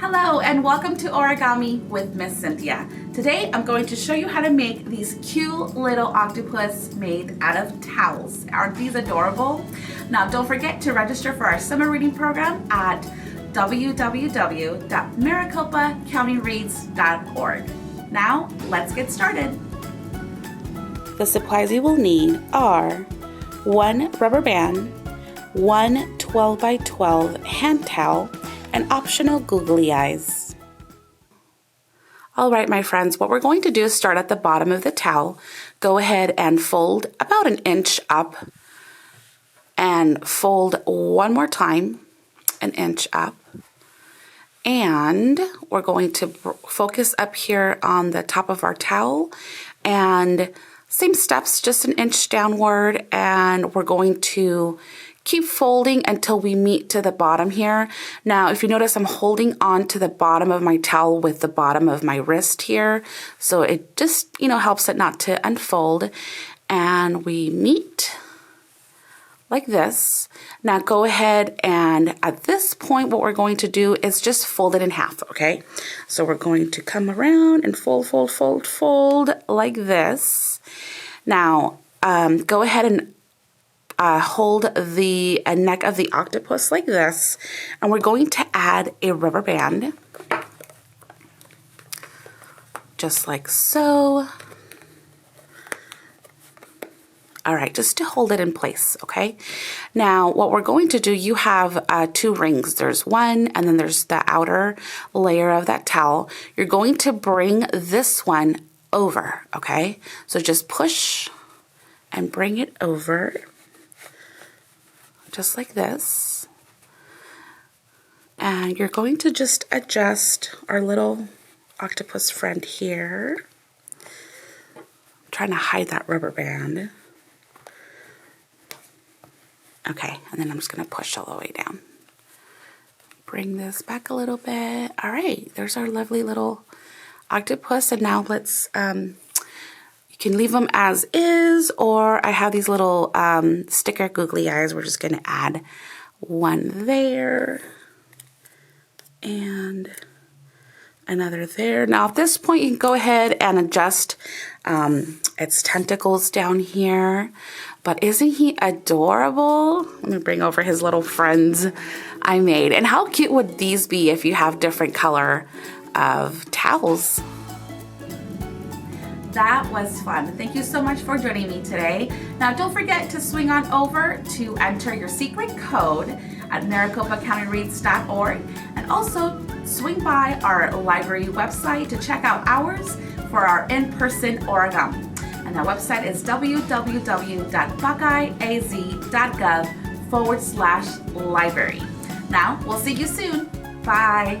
Hello and welcome to Origami with Miss Cynthia. Today I'm going to show you how to make these cute little octopus made out of towels. Aren't these adorable? Now don't forget to register for our summer reading program at www.maricopacountyreads.org. Now let's get started. The supplies you will need are one rubber band, one 12 by 12 hand towel, and optional googly eyes. All right, my friends, what we're going to do is start at the bottom of the towel. Go ahead and fold about an inch up and fold one more time, an inch up. And we're going to focus up here on the top of our towel and same steps, just an inch downward, and we're going to keep folding until we meet to the bottom here. Now, if you notice, I'm holding on to the bottom of my towel with the bottom of my wrist here. So it just, helps it not to unfold. And we meet like this. Now go ahead and at this point, what we're going to do is just fold it in half, okay? So we're going to come around and fold, fold, fold, fold like this. Now, go ahead and hold the neck of the octopus like this, and we're going to add a rubber band, just like so. All right, just to hold it in place, okay? Now, what we're going to do, you have two rings. There's one, and then there's the outer layer of that towel. You're going to bring this one over, okay? So just push and bring it over, just like this. And you're going to just adjust our little octopus friend here. I'm trying to hide that rubber band. Okay, and then I'm just gonna push all the way down. Bring this back a little bit. All right, there's our lovely little octopus. And now let's, you can leave them as is, or I have these little sticker googly eyes. We're just gonna add one there and another there. Now at this point, you can go ahead and adjust its tentacles down here. But isn't he adorable? Let me bring over his little friends I made. And how cute would these be if you have different color of towels? That was fun. Thank you so much for joining me today. Now don't forget to swing on over to enter your secret code at maricopacountyreads.org, and also swing by our library website to check out hours for our in-person origami. And that website is www.buckeyeaz.gov/library. Now, we'll see you soon. Bye.